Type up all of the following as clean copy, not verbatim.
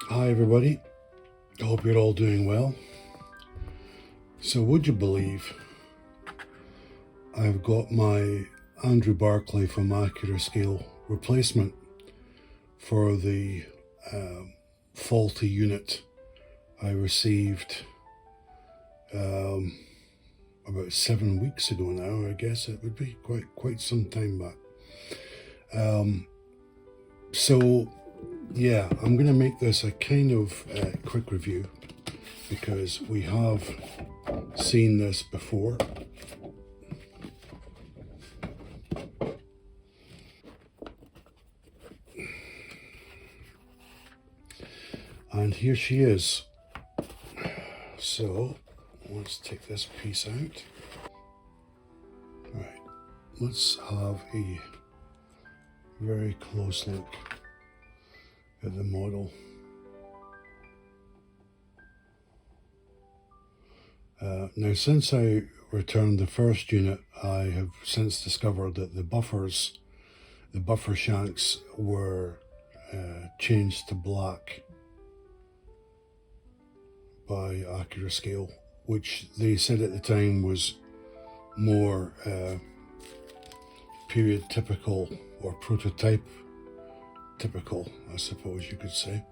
Hi everybody, I hope you're all doing well. So would you believe I've got my Andrew Barclay from Accurascale replacement for the faulty unit I received about 7 weeks ago now. I guess it would be quite some time back. So yeah, I'm going to make this a kind of quick review because we have seen this before. And here she is. So let's take this piece out. Right, let's have a very close look at the model. Now, since I returned the first unit, I have since discovered that the buffer shanks were changed to black by Accurascale, which they said at the time was more period typical or prototype typical, I suppose you could say.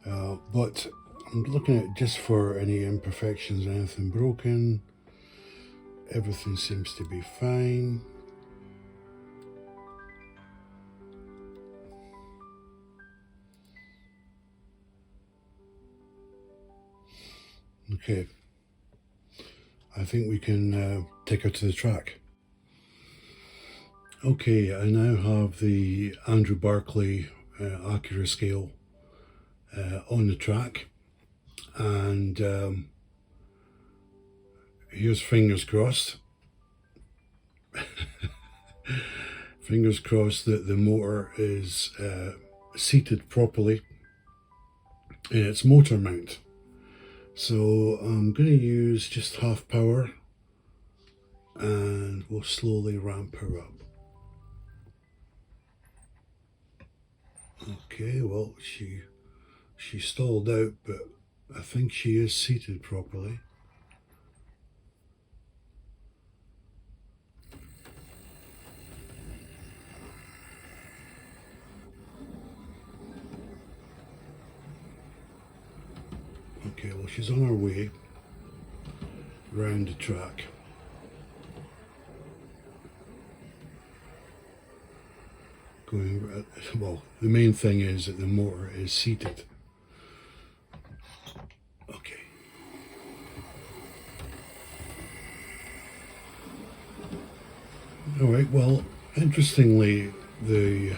But I'm looking at just for any imperfections, anything broken. Everything seems to be fine. Okay, I think we can take her to the track. Okay, I now have the Andrew Barclay Accurascale on the track, and here's fingers crossed. Fingers crossed that the motor is seated properly in its motor mount. So I'm going to use just half power and we'll slowly ramp her up. Okay, well, she stalled out, but I think she is seated properly. Okay, well, she's on her way round the track. Well, the main thing is that the motor is seated. Okay. All right, well, interestingly, the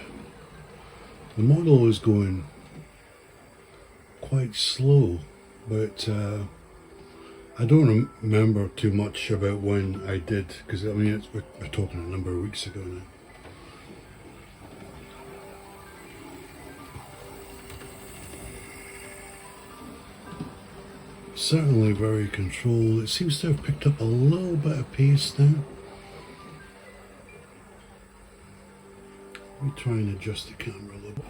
model is going quite slow, but I don't remember too much about when I did, because I mean, we're talking a number of weeks ago now. Certainly very controlled. It seems to have picked up a little bit of pace now. Let me try and adjust the camera a little bit.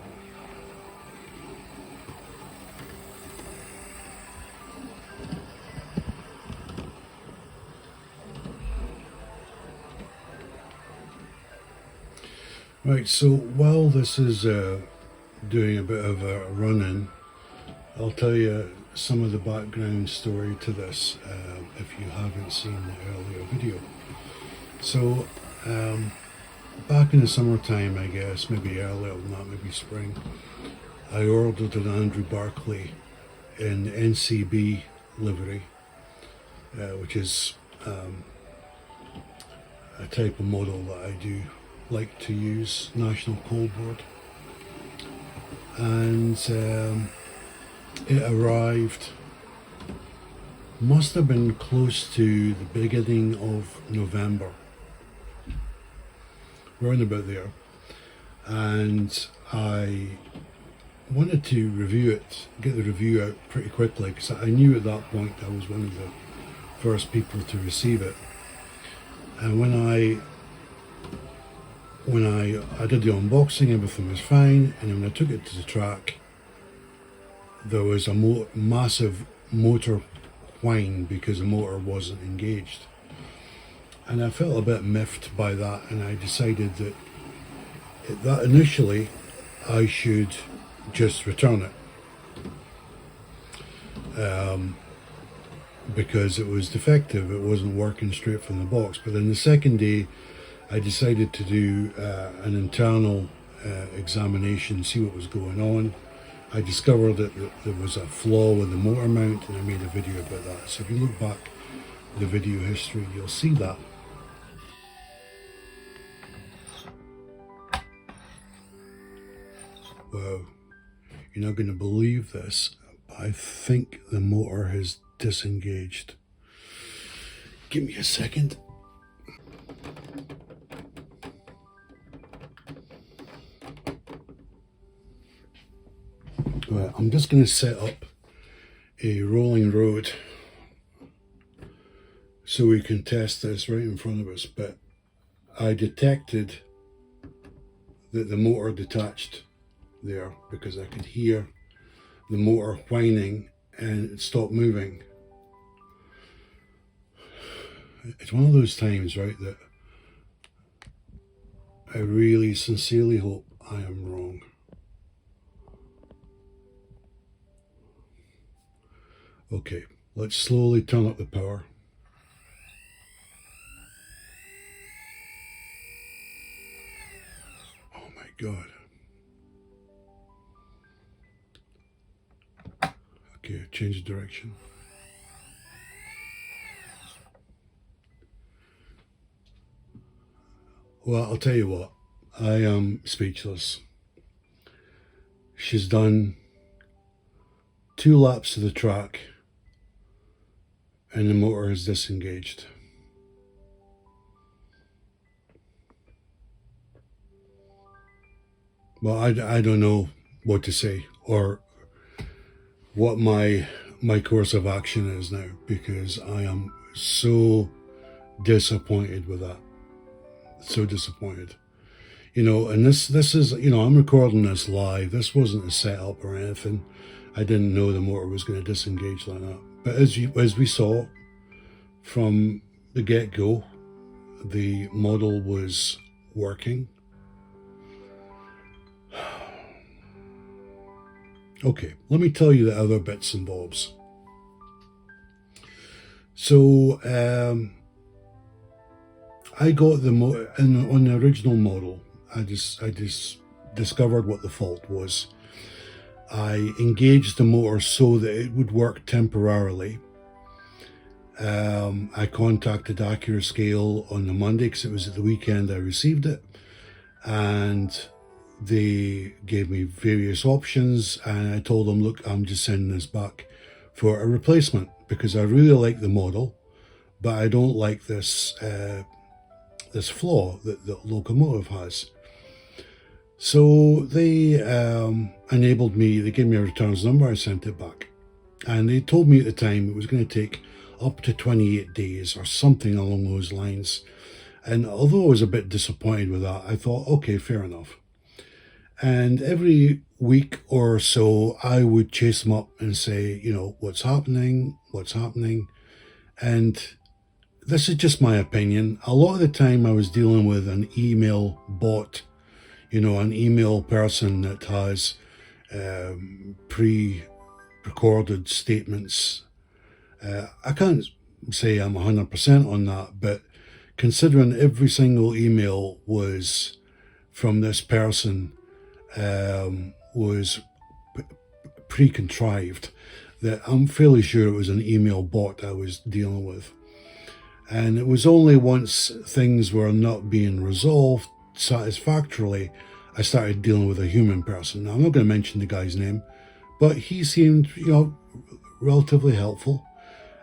Right, so while this is doing a bit of a run-in, I'll tell you some of the background story to this if you haven't seen the earlier video. So back in the summertime, I guess, maybe earlier than that, maybe spring, I ordered an Andrew Barclay in N.C.B livery, which is a type of model that I do like to use, National Coal Board. And it arrived, must have been close to the beginning of November, round about there, and I wanted to review it, get the review out pretty quickly, because I knew at that point I was one of the first people to receive it. And when I did the unboxing, everything was fine, and then when I took it to the track, there was a massive motor whine because the motor wasn't engaged. And I felt a bit miffed by that, and I decided that initially I should just return it, because it was defective, it wasn't working straight from the box. But then the second day I decided to do an internal examination, see what was going on. I discovered that there was a flaw with the motor mount, and I made a video about that. So if you look back the video history, you'll see that. Wow, you're not going to believe this. I think the motor has disengaged. Give me a second. Right, I'm just going to set up a rolling road so we can test this right in front of us. But I detected that the motor detached there because I could hear the motor whining and it stopped moving. It's one of those times, right, that I really sincerely hope I am wrong. Okay, let's slowly turn up the power. Oh my God. Okay, change the direction. Well, I'll tell you what, I am speechless. She's done 2 laps of the track and the motor is disengaged. Well, I don't know what to say or what my course of action is now, because I am so disappointed with that. So disappointed. You know, and this is, you know, I'm recording this live. This wasn't a setup or anything. I didn't know the motor was going to disengage like that. But as we saw from the get-go, the model was working. Okay, let me tell you the other bits and bobs. So I got the on the original model. I just discovered what the fault was. I engaged the motor so that it would work temporarily. I contacted Accurascale on the Monday because it was at the weekend I received it, and they gave me various options, and I told them, look, I'm just sending this back for a replacement because I really like the model, but I don't like this this flaw that the locomotive has. So they enabled me, they gave me a returns number, I sent it back. And they told me at the time it was going to take up to 28 days or something along those lines. And although I was a bit disappointed with that, I thought, okay, fair enough. And every week or so, I would chase them up and say, you know, what's happening? And this is just my opinion. A lot of the time I was dealing with an email bot, you know, an email person that has pre-recorded statements. I can't say I'm 100% on that, but considering every single email was from this person, was pre-contrived, that I'm fairly sure it was an email bot I was dealing with. And it was only once things were not being resolved satisfactorily, I started dealing with a human person. Now, I'm not going to mention the guy's name, but he seemed, you know, relatively helpful.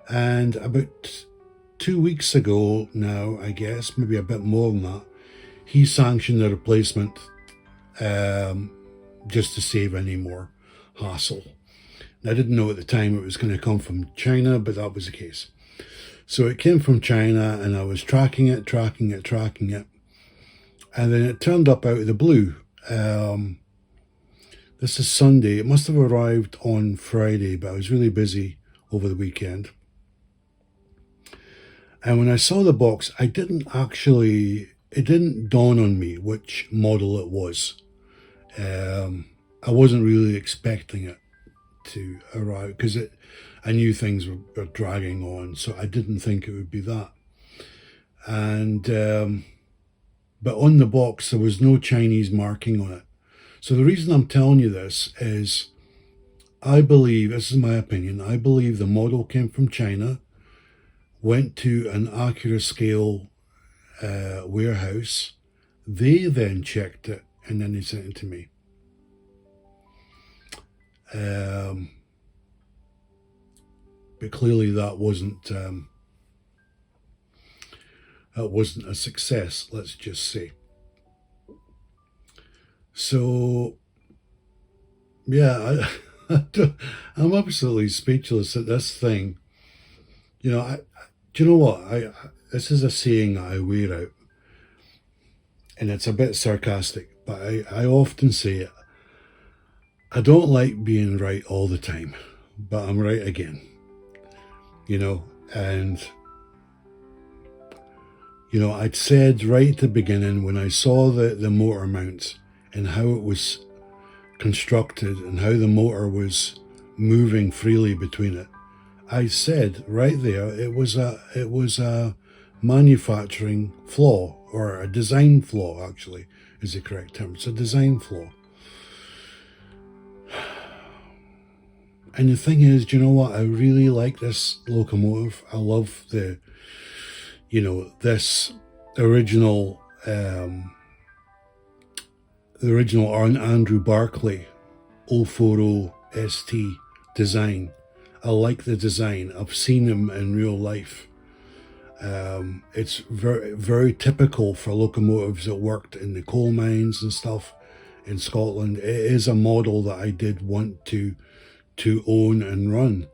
And about 2 weeks ago now, I guess, maybe a bit more than that, he sanctioned a replacement just to save any more hassle. I didn't know at the time it was going to come from China, but that was the case. So it came from China, and I was tracking it. And then it turned up out of the blue. The This is Sunday. It must have arrived on Friday, but I was really busy over the weekend. And when I saw the box, it didn't dawn on me which model it was. I wasn't really expecting it to arrive because I knew things were dragging on, so I didn't think it would be that. And but on the box there was no Chinese marking on it. So the reason I'm telling you this is, I believe, this is my opinion, I believe the model came from China, went to an Accurascale warehouse. They then checked it and then they sent it to me. But clearly that wasn't a success, let's just say. So yeah, I'm absolutely speechless at this thing. You know, do you know what? This is a saying I wear out, and it's a bit sarcastic, but I often say it. I don't like being right all the time, but I'm right again. You know, and you know, I'd said right at the beginning when I saw the motor mount and how it was constructed and how the motor was moving freely between it, I said right there it was a manufacturing flaw, or a design flaw actually is the correct term. It's a design flaw. And the thing is, do you know what? I really like this locomotive. I love this original Andrew Barclay 040 ST design. I like the design. I've seen him in real life. It's very, very typical for locomotives that worked in the coal mines and stuff in Scotland. It is a model that I did want to own and run.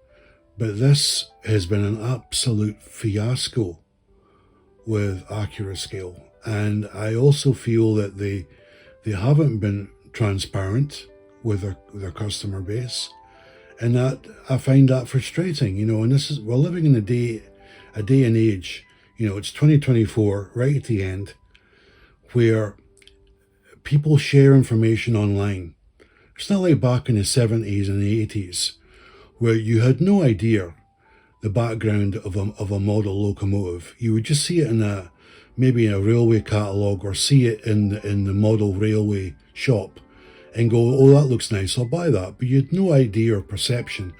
But this has been an absolute fiasco with Accurascale. And I also feel that they haven't been transparent with their customer base, and that I find that frustrating. You know, and we're living in a day and age. You know, it's 2024, right at the end, where people share information online. It's not like back in the 70s and the 80s, where you had no idea the background of a model locomotive. You would just see it in maybe in a railway catalogue, or see it in the model railway shop and go, oh, that looks nice, I'll buy that. But you had no idea or perception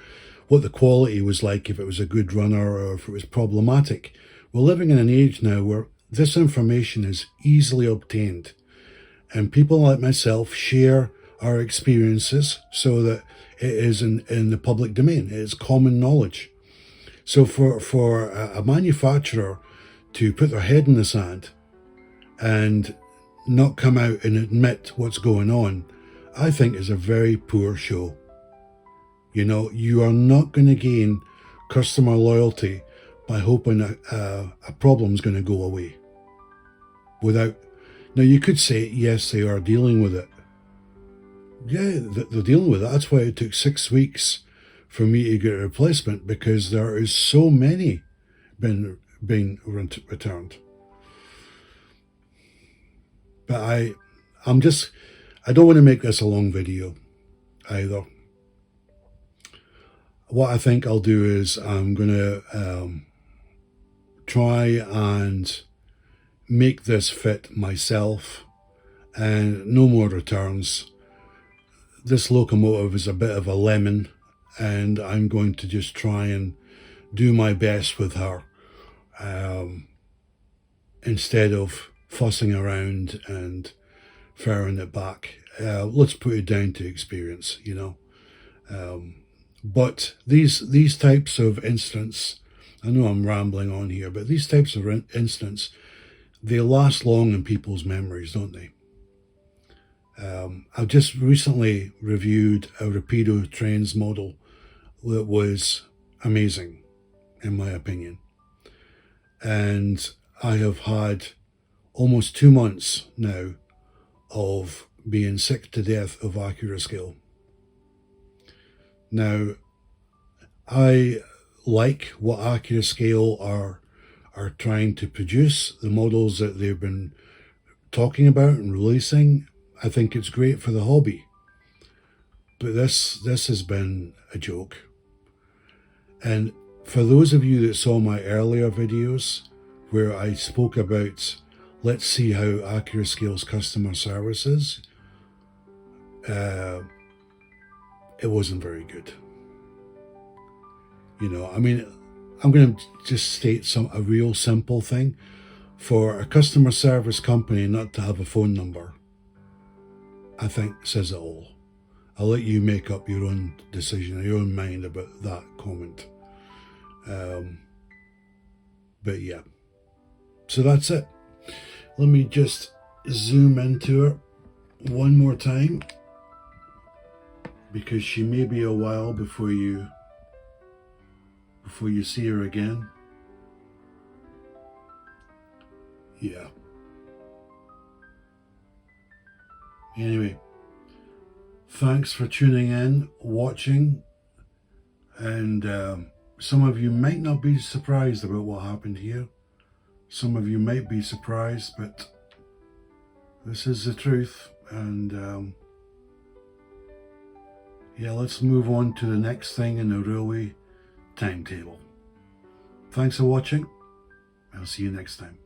what the quality was like, if it was a good runner or if it was problematic. We're living in an age now where this information is easily obtained, and people like myself share our experiences so that it is in the public domain. It is common knowledge. So for a manufacturer to put their head in the sand and not come out and admit what's going on, I think is a very poor show. You know, you are not going to gain customer loyalty by hoping a problem's going to go away. Now you could say, yes, they are dealing with it. Yeah, they're dealing with it. That's why it took 6 weeks for me to get a replacement, because there is so many being returned. But I don't want to make this a long video either. What I think I'll do is I'm going to try and make this fit myself, and no more returns. This locomotive is a bit of a lemon, and I'm going to just try and do my best with her, instead of fussing around and firing it back. Let's put it down to experience, you know. But these types of incidents, I know I'm rambling on here, but these types of incidents, they last long in people's memories, don't they? I've just recently reviewed a Rapido Trains model that was amazing, in my opinion. And I have had almost 2 months now of being sick to death of Accurascale. Now, I like what Accurascale are trying to produce, the models that they've been talking about and releasing. I think it's great for the hobby. But this has been a joke. And for those of you that saw my earlier videos where I spoke about, let's see how Accurascale's customer service is, it wasn't very good. You know, I mean, I'm going to just state a real simple thing. For a customer service company not to have a phone number, I think says it all. I'll let you make up your own decision, your own mind about that comment. But yeah, so that's it. Let me just zoom into her one more time, because she may be a while before you see her again. Yeah. Anyway, thanks for tuning in, watching, and some of you might not be surprised about what happened here. Some of you might be surprised, but this is the truth. And yeah, let's move on to the next thing in the railway timetable. Thanks for watching. I'll see you next time.